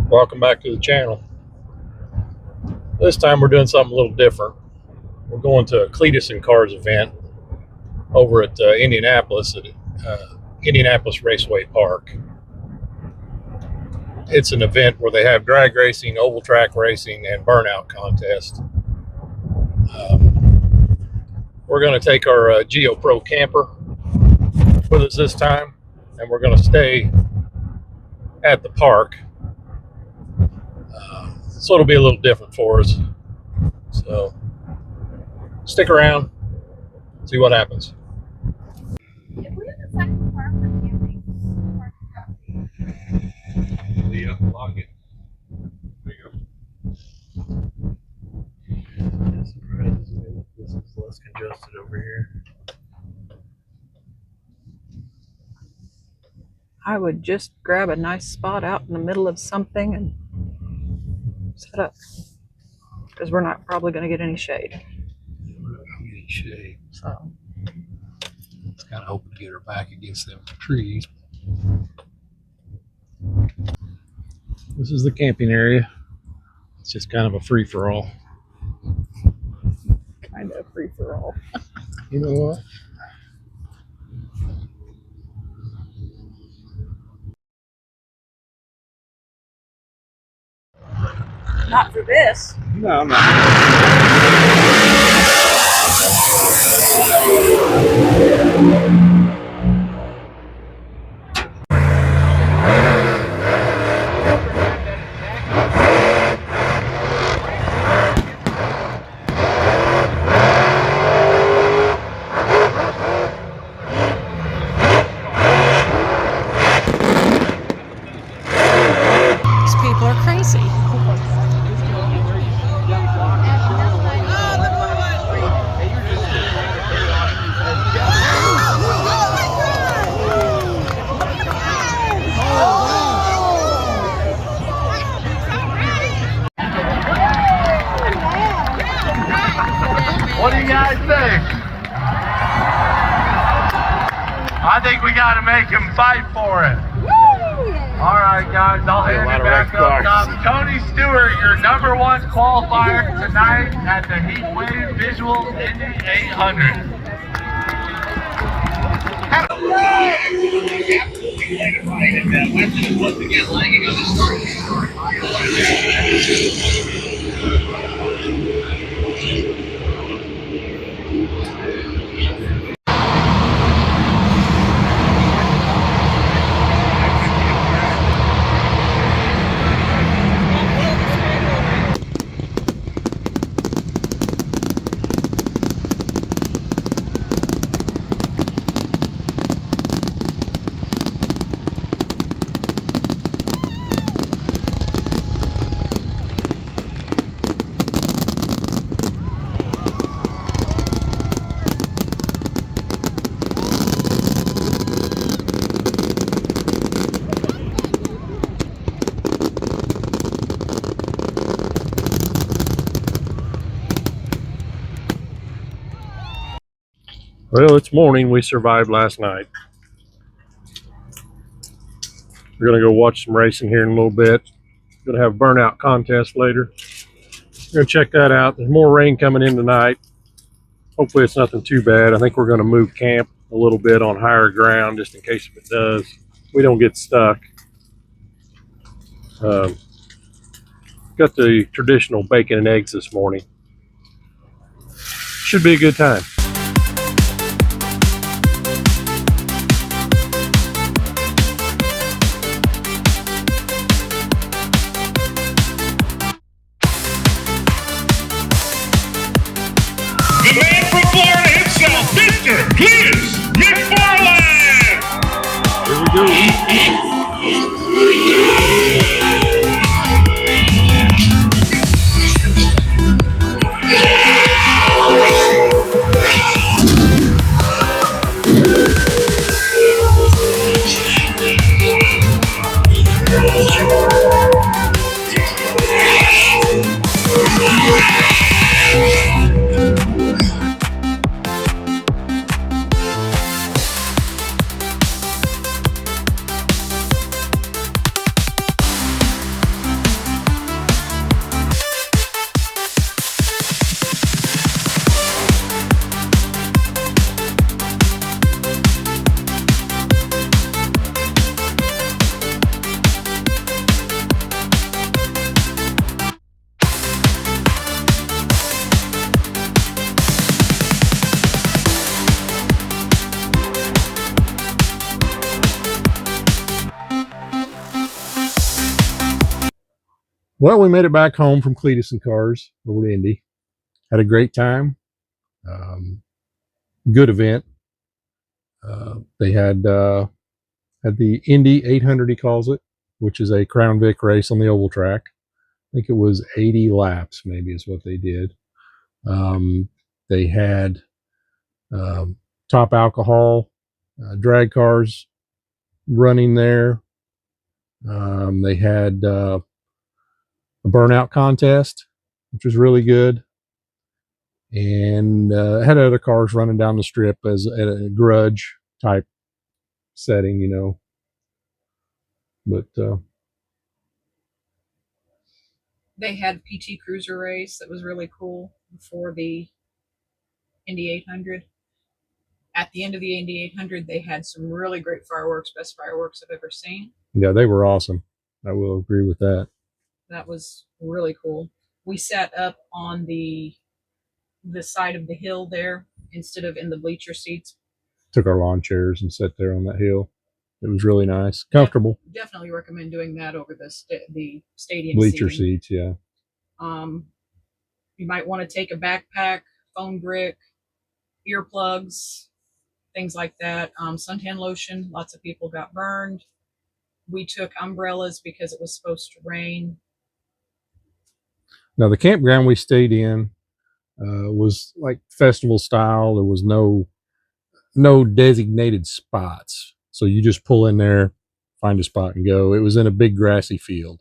Welcome back to the channel. This time we're doing something a little different. We're going to a Cleetus Cars event over at Indianapolis at Indianapolis Raceway Park. It's an event where they have drag racing, oval track racing, and burnout contest. We're going to take our geoprocamper with us this time, and we're going to stay at the park. So it'll be a little different for us. So stick around, see what happens. If we have the second car for camping, Yeah, lock it. There you go. This is less congested over here. I would just grab a nice spot out in the middle of something and set up, because we're not probably going to get any shade. We're not gonna get any shade. So It's kind of hoping to get her back against them trees. This is the camping area. It's just kind of a free-for-all. kind of free for all. You know what? Not for this. No, I'm not. These people are crazy. What do you guys think? I think we got to make him fight for it. All right, guys, I'll hand it back up top. Tony Stewart, your #1 qualifier tonight at the Heatwave Visual Indy 800. Well, it's morning. We survived last night. We're going to go watch some racing here in a little bit. Going to have a burnout contest later. We're going to check that out. There's more rain coming in tonight. Hopefully it's nothing too bad. I think we're going to move camp a little bit on higher ground just in case if it does, we don't get stuck. Got the traditional bacon and eggs this morning. Should be a good time. The man from Florida himself, Mr. Cleetus McFarland! Here we go. Well, we made it back home from Cleetus and Cars over to Indy. Had a great time. Good event. They had the Indy 800, he calls it, which is a Crown Vic race on the oval track. I think it was 80 laps, maybe is what they did. They had top alcohol drag cars running there. They had a Burnout contest, which was really good, and had other cars running down the strip as at a grudge type setting, you know. But They had PT Cruiser race that was really cool before the Indy 800. At the end of the Indy 800, they had some really great fireworks, best fireworks I've ever seen. yeah, they were awesome. I will agree with that. That was really cool. We sat up on the side of the hill there instead of in the bleacher seats. Took our lawn chairs and sat there on that hill. It was really nice, comfortable. Definitely recommend doing that over the stadium Bleacher seating. seats, yeah. You might want to take a backpack, phone brick, earplugs, things like that. Suntan lotion. Lots of people got burned. We took umbrellas because it was supposed to rain. Now the campground we stayed in was like festival style. There was no designated spots, so you just pull in there, find a spot, and go. It was in a big grassy field.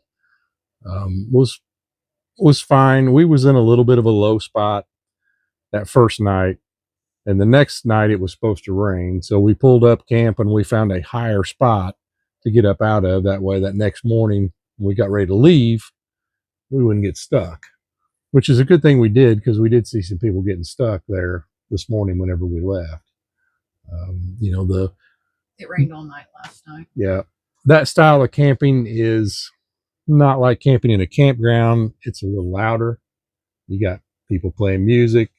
Was fine. We was in a little bit of a low spot that first night, and the next night it was supposed to rain, so we pulled up camp and we found a higher spot to get up out of. That way, that next morning when we got ready to leave, we wouldn't get stuck, which is a good thing we did, because we did see some people getting stuck there this morning whenever we left. You know, it rained all night last night. Yeah, that style of camping is not like camping in a campground. It's a little louder. You got people playing music,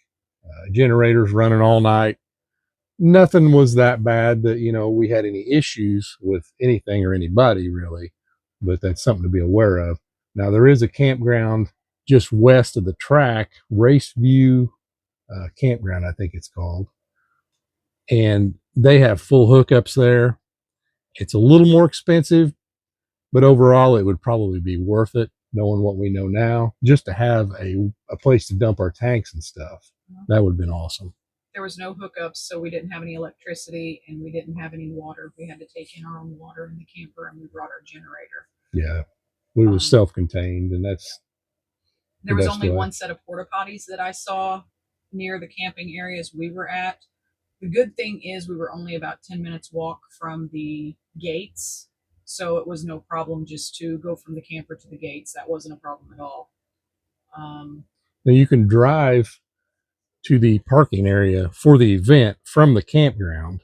generators running all night. Nothing was that bad that, you know, we had any issues with anything or anybody really, but that's something to be aware of. Now there is a campground just west of the track, Race View Campground, I think it's called. And they have full hookups there. It's a little more expensive, but overall it would probably be worth it, knowing what we know now, just to have a place to dump our tanks and stuff. That would have been awesome. There was no hookups, so we didn't have any electricity and we didn't have any water. We had to take in our own water in the camper, and we brought our generator. Yeah, we were self-contained, and that's there was only one set of porta potties that I saw near the camping areas we were at. The good thing is we were only about 10 minutes walk from the gates, so it was no problem just to go from the camper to the gates. That wasn't a problem at all. Now you can drive to the parking area for the event from the campground,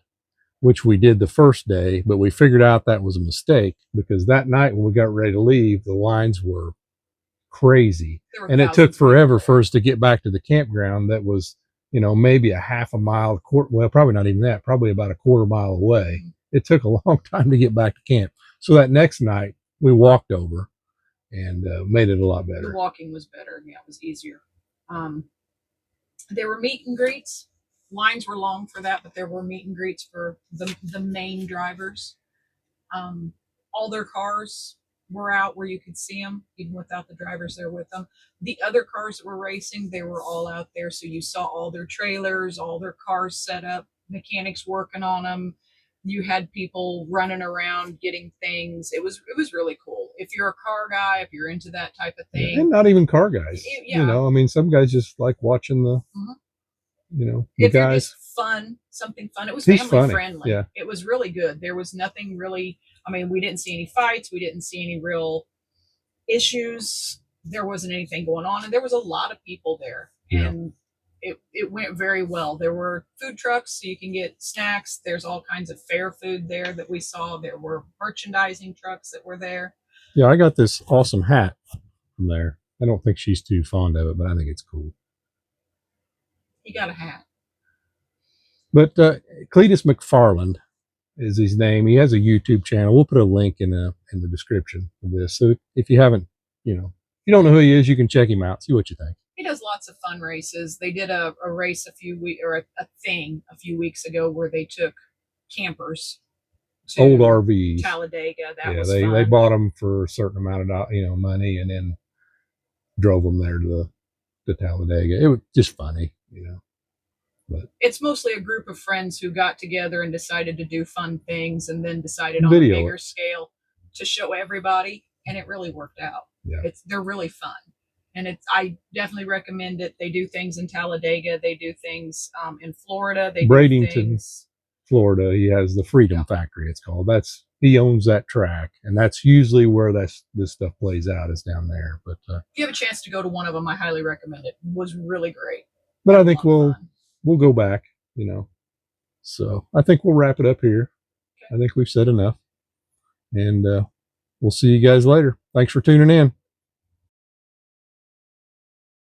which we did the first day, but we figured out that was a mistake, because that night when we got ready to leave, the lines were crazy, and it took forever for us to get back to the campground that was, you know, maybe a half a mile, well, probably not even that, probably about a quarter mile away. It took a long time to get back to camp. So that next night we walked over and made it a lot better. The walking was better. Yeah, it was easier. There were meet and greets. Lines were long for that, but there were meet and greets for the main drivers. All their cars were out where you could see them, even without the drivers there with them. The other cars that were racing, they were all out there, so you saw all their trailers, all their cars set up, mechanics working on them. You had people running around getting things. It was really cool. If you're a car guy, if you're into that type of thing, and not even car guys, you know, I mean, some guys just like watching the, you know, the if guys. You're just fun, something fun. It was family friendly. Yeah. It was really good. There was nothing really. I mean, we didn't see any fights. We didn't see any real issues. There wasn't anything going on, and there was a lot of people there, and it went very well. There were food trucks, so you can get snacks. There's all kinds of fair food there that we saw. There were merchandising trucks that were there. Yeah, I got this awesome hat from there. I don't think she's too fond of it, but I think it's cool. You got a hat. But Cleetus McFarland is his name. He has a YouTube channel. We'll put a link in the description of this. So if you haven't, you know, you don't know who he is, you can check him out, see what you think. He does lots of fun races. They did a race a few weeks ago where they took campers to Old RVs. Talladega. That Yeah, was they fun. bought them for a certain amount of money, and then drove them there to Talladega. It was just funny, But it's mostly a group of friends who got together and decided to do fun things, and then decided on Video a it. bigger scale to show everybody, and it really worked out. Yeah. They're really fun, and I definitely recommend it. They do things in Talladega. They do things in Florida. They do Bradenton. things. Florida, he has the Freedom Factory, it's called. He owns that track, and that's usually where this stuff plays out, is down there. But If you have a chance to go to one of them, I highly recommend it. It was really great. but I think A lot of fun. we'll go back, So I think we'll wrap it up here. Okay. I think we've said enough, and we'll see you guys later. Thanks for tuning in.